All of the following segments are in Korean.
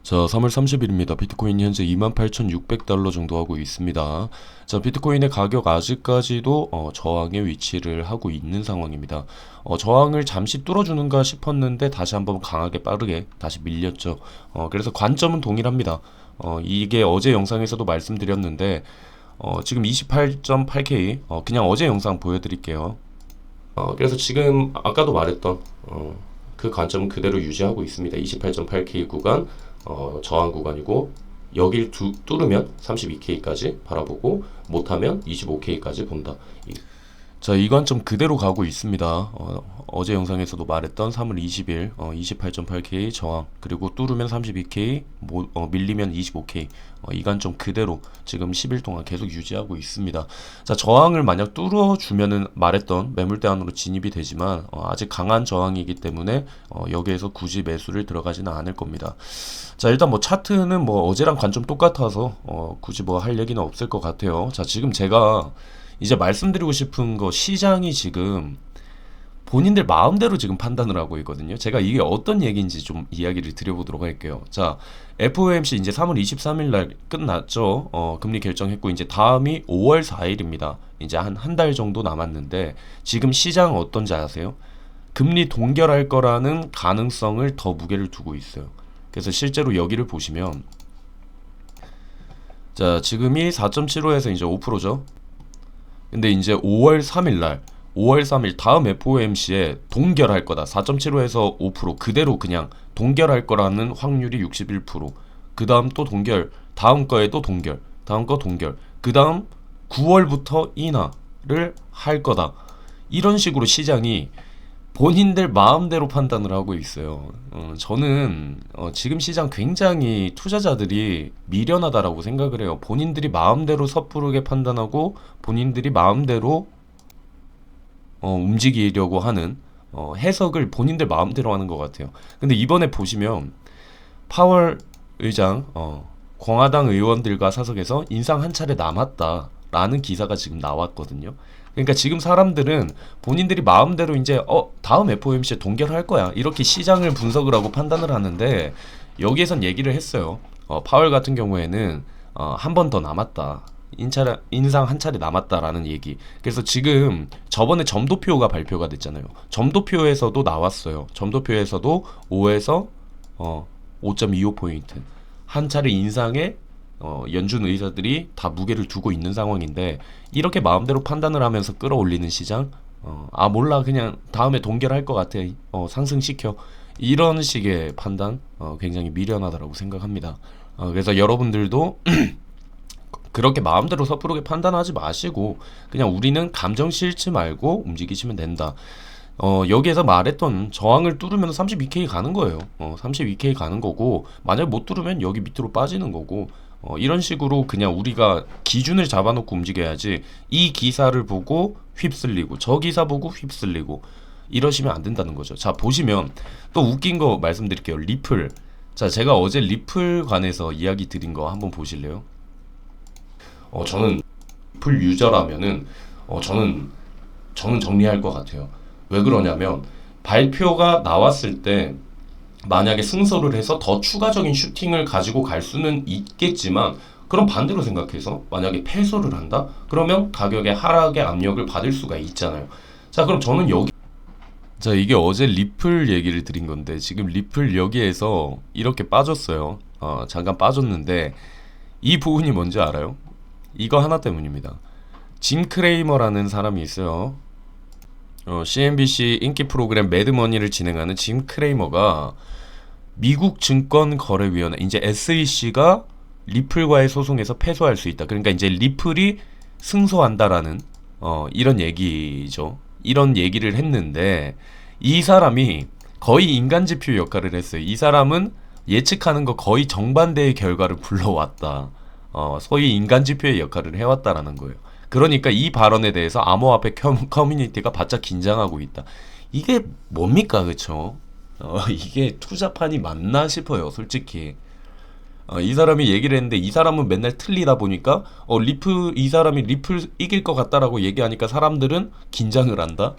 자, 3월 30일입니다. 비트코인이 현재 28,600달러 정도 하고 있습니다. 자, 비트코인의 가격 아직까지도 저항의 위치를 하고 있는 상황입니다. 저항을 잠시 뚫어주는가 싶었는데 다시 한번 강하게 빠르게 다시 밀렸죠. 그래서 관점은 동일합니다. 이게 어제 영상에서도 말씀드렸는데 지금 28.8K 그냥 어제 영상 보여드릴게요. 그래서 지금 아까도 말했던 그 관점은 그대로 유지하고 있습니다. 28.8K 구간 저항 구간이고 여길 뚫으면 32K까지 바라보고 못하면 25K까지 본다. 자, 이 관점 그대로 가고 있습니다. 어제 영상에서도 말했던 3월 20일 28.8K 저항, 그리고 뚫으면 32K, 밀리면 25K, 이 관점 그대로 지금 10일 동안 계속 유지하고 있습니다. 자, 저항을 만약 뚫어주면은 말했던 매물대 안으로 진입이 되지만 아직 강한 저항이기 때문에 여기에서 굳이 매수를 들어가지는 않을 겁니다. 자, 일단 뭐 차트는 뭐 어제랑 관점 똑같아서 굳이 뭐 할 얘기는 없을 것 같아요. 자, 지금 제가 이제 말씀드리고 싶은 거, 시장이 지금 본인들 마음대로 지금 판단을 하고 있거든요. 제가 이게 어떤 얘기인지 좀 이야기를 드려보도록 할게요. 자, FOMC 이제 3월 23일 날 끝났죠. 금리 결정했고 이제 다음이 5월 4일입니다. 이제 한 달 정도 남았는데 지금 시장 어떤지 아세요? 금리 동결할 거라는 가능성을 더 무게를 두고 있어요. 그래서 실제로 여기를 보시면, 자, 지금이 4.75에서 이제 5%죠. 근데 이제 5월 3일 다음 FOMC에 동결할 거다. 4.75에서 5% 그대로 그냥 동결할 거라는 확률이 61%. 그 다음 또 동결, 다음 거에 또 동결, 다음 거 동결, 그 다음 9월부터 인하를 할 거다. 이런 식으로 시장이 본인들 마음대로 판단을 하고 있어요. 저는 지금 시장 굉장히 투자자들이 미련하다라고 생각을 해요. 본인들이 마음대로 섣부르게 판단하고 본인들이 마음대로 움직이려고 하는 해석을 본인들 마음대로 하는 것 같아요. 근데 이번에 보시면 파월 의장, 공화당 의원들과 사석에서 인상 한 차례 남았다라는 기사가 지금 나왔거든요. 그러니까 지금 사람들은 본인들이 마음대로 이제 다음 FOMC에 동결할 거야, 이렇게 시장을 분석을 하고 판단을 하는데, 여기에선 얘기를 했어요. 파월 같은 경우에는 한 번 더 남았다, 인상 한 차례 남았다라는 얘기. 그래서 지금 저번에 점도표가 발표가 됐잖아요. 점도표에서도 나왔어요. 점도표에서도 5에서 5.25포인트 한 차례 인상에 연준 의사들이 다 무게를 두고 있는 상황인데, 이렇게 마음대로 판단을 하면서 끌어올리는 시장, 몰라, 그냥 다음에 동결할 것 같아, 상승시켜, 이런 식의 판단 굉장히 미련하다라고 생각합니다. 그래서 여러분들도 그렇게 마음대로 섣부르게 판단하지 마시고 그냥 우리는 감정 싫지 말고 움직이시면 된다. 여기에서 말했던 저항을 뚫으면 32K 가는 거예요. 32K 가는 거고, 만약에 못 뚫으면 여기 밑으로 빠지는 거고, 이런 식으로 그냥 우리가 기준을 잡아놓고 움직여야지, 이 기사를 보고 휩쓸리고 저 기사 보고 휩쓸리고 이러시면 안 된다는 거죠. 자, 보시면 또 웃긴 거 말씀드릴게요. 리플. 자, 제가 어제 리플 관해서 이야기 드린 거 한번 보실래요? 저는 리플 유저라면은 저는 정리할 것 같아요. 왜 그러냐면, 발표가 나왔을 때 만약에 승소를 해서 더 추가적인 슈팅을 가지고 갈 수는 있겠지만, 그럼 반대로 생각해서 만약에 패소를 한다? 그러면 가격의 하락의 압력을 받을 수가 있잖아요. 자, 그럼 저는 자, 이게 어제 리플 얘기를 드린 건데, 지금 리플 여기에서 이렇게 빠졌어요. 잠깐 빠졌는데, 이 부분이 뭔지 알아요? 이거 하나 때문입니다. 짐 크레이머라는 사람이 있어요. CNBC 인기 프로그램 매드머니를 진행하는 짐 크레이머가 미국 증권거래위원회, 이제 SEC가 리플과의 소송에서 패소할 수 있다, 그러니까 이제 리플이 승소한다라는 이런 얘기죠. 이런 얘기를 했는데, 이 사람이 거의 인간지표 역할을 했어요. 이 사람은 예측하는 거 거의 정반대의 결과를 불러왔다. 소위 인간지표의 역할을 해왔다라는 거예요. 그러니까 이 발언에 대해서 암호화폐 커뮤니티가 바짝 긴장하고 있다. 이게 뭡니까, 그쵸? 이게 투자판이 맞나 싶어요, 솔직히. 이 사람이 얘기를 했는데, 이 사람은 맨날 틀리다 보니까 이 사람이 리플 이길 것 같다라고 얘기하니까 사람들은 긴장을 한다.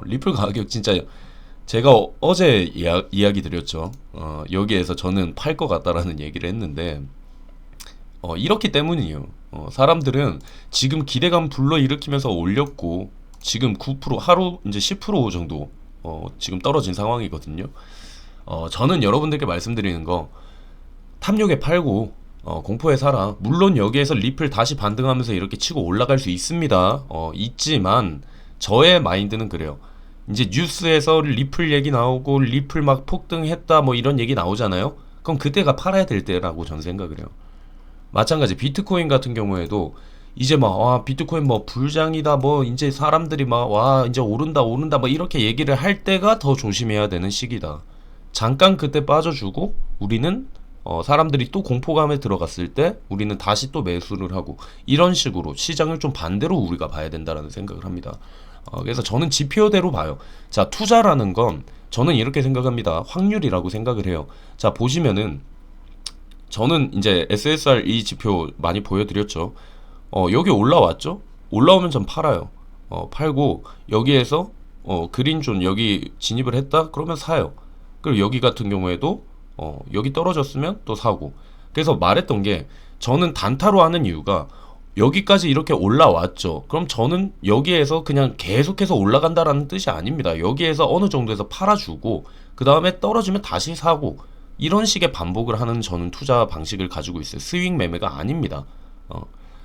리플 가격 진짜 제가 어제 이야기 드렸죠. 여기에서 저는 팔 것 같다라는 얘기를 했는데, 이렇기 때문이에요. 사람들은 지금 기대감 불러일으키면서 올렸고, 지금 9% 하루 이제 10% 정도 지금 떨어진 상황이거든요. 저는 여러분들께 말씀드리는 거, 탐욕에 팔고 공포에 사라. 물론 여기에서 리플 다시 반등하면서 이렇게 치고 올라갈 수 있습니다. 있지만 저의 마인드는 그래요. 이제 뉴스에서 리플 얘기 나오고 리플 막 폭등했다 뭐 이런 얘기 나오잖아요. 그럼 그때가 팔아야 될 때라고 저는 생각을 해요. 마찬가지 비트코인 같은 경우에도 이제 막 와 비트코인 뭐 불장이다 뭐 이제 사람들이 막 와 이제 오른다 오른다 뭐 이렇게 얘기를 할 때가 더 조심해야 되는 시기다. 잠깐 그때 빠져주고 우리는 사람들이 또 공포감에 들어갔을 때 우리는 다시 또 매수를 하고 이런 식으로 시장을 좀 반대로 우리가 봐야 된다라는 생각을 합니다. 그래서 저는 지표대로 봐요. 자, 투자라는 건 저는 이렇게 생각합니다. 확률이라고 생각을 해요. 자, 보시면은 저는 이제 SSR 이 지표 많이 보여드렸죠. 여기 올라왔죠? 올라오면 전 팔아요. 팔고 여기에서 그린존 여기 진입을 했다? 그러면 사요. 그리고 여기 같은 경우에도 여기 떨어졌으면 또 사고. 그래서 말했던 게 저는 단타로 하는 이유가 여기까지 이렇게 올라왔죠. 그럼 저는 여기에서 그냥 계속해서 올라간다라는 뜻이 아닙니다. 여기에서 어느 정도에서 팔아주고 그 다음에 떨어지면 다시 사고 이런 식의 반복을 하는 저는 투자 방식을 가지고 있어요. 스윙 매매가 아닙니다.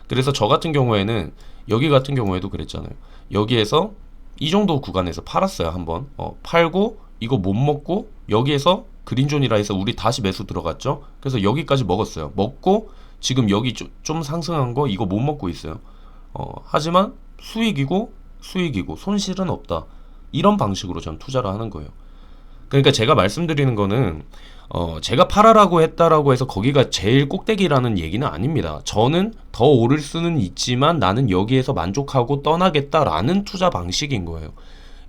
그래서 저 같은 경우에는 여기 같은 경우에도 그랬잖아요. 여기에서 이 정도 구간에서 팔았어요. 한번 팔고 이거 못 먹고 여기에서 그린존이라 해서 우리 다시 매수 들어갔죠. 그래서 여기까지 먹었어요. 먹고 지금 여기 좀 상승한 거 이거 못 먹고 있어요. 하지만 수익이고 손실은 없다. 이런 방식으로 전 투자를 하는 거예요. 그러니까 제가 말씀드리는 거는 제가 팔아라고 했다라고 해서 거기가 제일 꼭대기라는 얘기는 아닙니다. 저는 더 오를 수는 있지만 나는 여기에서 만족하고 떠나겠다라는 투자 방식인 거예요.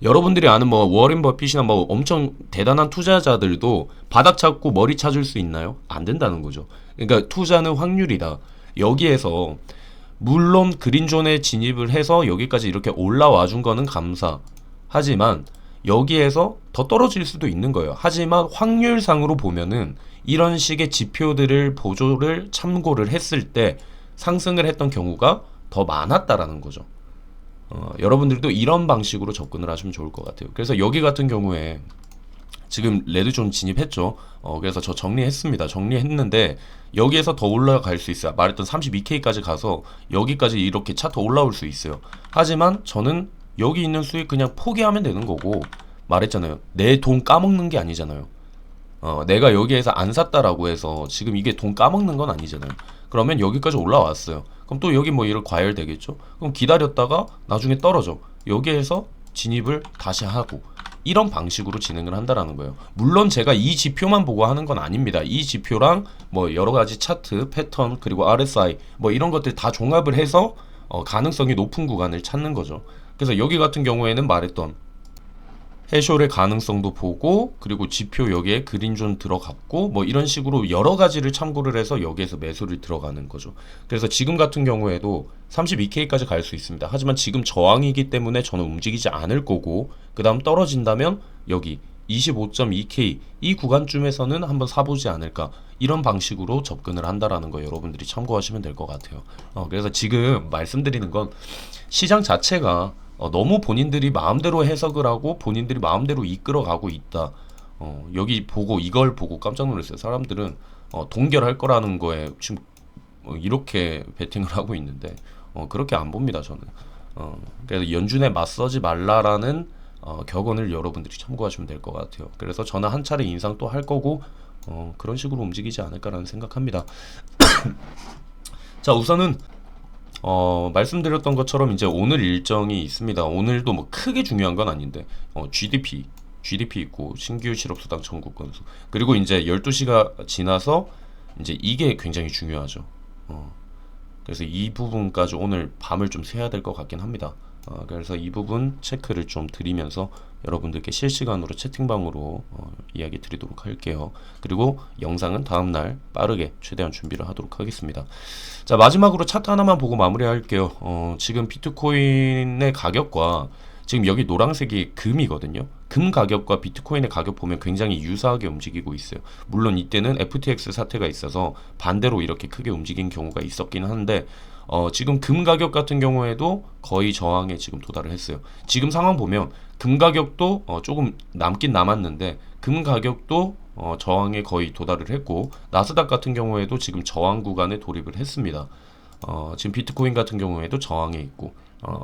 여러분들이 아는 뭐 워렌 버핏이나 뭐 엄청 대단한 투자자들도 바닥 찾고 머리 찾을 수 있나요? 안 된다는 거죠. 그러니까 투자는 확률이다. 여기에서 물론 그린존에 진입을 해서 여기까지 이렇게 올라와 준 거는 감사. 하지만 여기에서 더 떨어질 수도 있는 거예요. 하지만 확률상으로 보면은 이런 식의 지표들을 보조를 참고를 했을 때 상승을 했던 경우가 더 많았다라는 거죠. 여러분들도 이런 방식으로 접근을 하시면 좋을 것 같아요. 그래서 여기 같은 경우에 지금 레드존 진입했죠. 그래서 저 정리했습니다. 정리했는데 여기에서 더 올라갈 수 있어요. 말했던 32K까지 가서 여기까지 이렇게 차트 올라올 수 있어요. 하지만 저는 여기 있는 수익 그냥 포기하면 되는 거고 말했잖아요. 내 돈 까먹는 게 아니잖아요. 내가 여기에서 안 샀다라고 해서 지금 이게 돈 까먹는 건 아니잖아요. 그러면 여기까지 올라왔어요. 그럼 또 여기 뭐 이런 과열 되겠죠? 그럼 기다렸다가 나중에 떨어져. 여기에서 진입을 다시 하고 이런 방식으로 진행을 한다라는 거예요. 물론 제가 이 지표만 보고 하는 건 아닙니다. 이 지표랑 뭐 여러 가지 차트, 패턴, 그리고 RSI 뭐 이런 것들 다 종합을 해서 가능성이 높은 구간을 찾는 거죠. 그래서 여기 같은 경우에는 말했던 해쇼의 가능성도 보고 그리고 지표 여기에 그린존 들어갔고 뭐 이런 식으로 여러 가지를 참고를 해서 여기에서 매수를 들어가는 거죠. 그래서 지금 같은 경우에도 32K까지 갈 수 있습니다. 하지만 지금 저항이기 때문에 저는 움직이지 않을 거고 그 다음 떨어진다면 여기 25.2K 이 구간쯤에서는 한번 사보지 않을까 이런 방식으로 접근을 한다라는 거 여러분들이 참고하시면 될 것 같아요. 그래서 지금 말씀드리는 건 시장 자체가 너무 본인들이 마음대로 해석을 하고 본인들이 마음대로 이끌어가고 있다. 여기 보고 이걸 보고 깜짝 놀랐어요. 사람들은 동결할 거라는 거에 지금 이렇게 베팅을 하고 있는데 그렇게 안 봅니다. 저는. 그래서 연준에 맞서지 말라라는 격언을 여러분들이 참고하시면 될 것 같아요. 그래서 저는 한 차례 인상 또 할 거고 그런 식으로 움직이지 않을까라는 생각합니다. 자, 우선은 말씀드렸던 것처럼 이제 오늘 일정이 있습니다. 오늘도 뭐 크게 중요한 건 아닌데 GDP 있고 신규 실업수당 청구 건수 그리고 이제 12시가 지나서 이제 이게 굉장히 중요하죠. 그래서 이 부분까지 오늘 밤을 좀 새야 될 것 같긴 합니다. 그래서 이 부분 체크를 좀 드리면서 여러분들께 실시간으로 채팅방으로 이야기 드리도록 할게요. 그리고 영상은 다음날 빠르게 최대한 준비를 하도록 하겠습니다. 자, 마지막으로 차트 하나만 보고 마무리할게요. 지금 비트코인의 가격과 지금 여기 노란색이 금이거든요. 금 가격과 비트코인의 가격 보면 굉장히 유사하게 움직이고 있어요. 물론 이때는 FTX 사태가 있어서 반대로 이렇게 크게 움직인 경우가 있었긴 한데 지금 금 가격 같은 경우에도 거의 저항에 지금 도달을 했어요. 지금 상황 보면 금 가격도 조금 남긴 남았는데 금 가격도 저항에 거의 도달을 했고 나스닥 같은 경우에도 지금 저항 구간에 돌입을 했습니다. 지금 비트코인 같은 경우에도 저항에 있고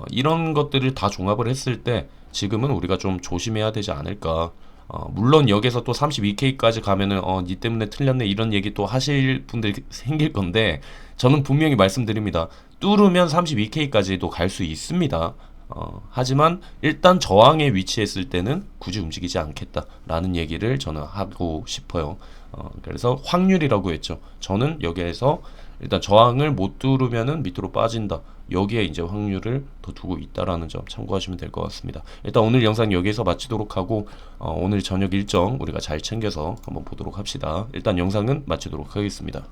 이런 것들을 다 종합을 했을 때 지금은 우리가 좀 조심해야 되지 않을까. 물론 여기서 또 32K까지 가면은 니 때문에 틀렸네 이런 얘기 또 하실 분들이 생길 건데 저는 분명히 말씀드립니다. 뚫으면 32K까지도 갈 수 있습니다. 하지만 일단 저항에 위치했을 때는 굳이 움직이지 않겠다라는 얘기를 저는 하고 싶어요. 그래서 확률이라고 했죠. 저는 여기에서 일단 저항을 못 뚫으면은 밑으로 빠진다. 여기에 이제 확률을 더 두고 있다라는 점 참고하시면 될 것 같습니다. 일단 오늘 영상 여기서 마치도록 하고 오늘 저녁 일정 우리가 잘 챙겨서 한번 보도록 합시다. 일단 영상은 마치도록 하겠습니다.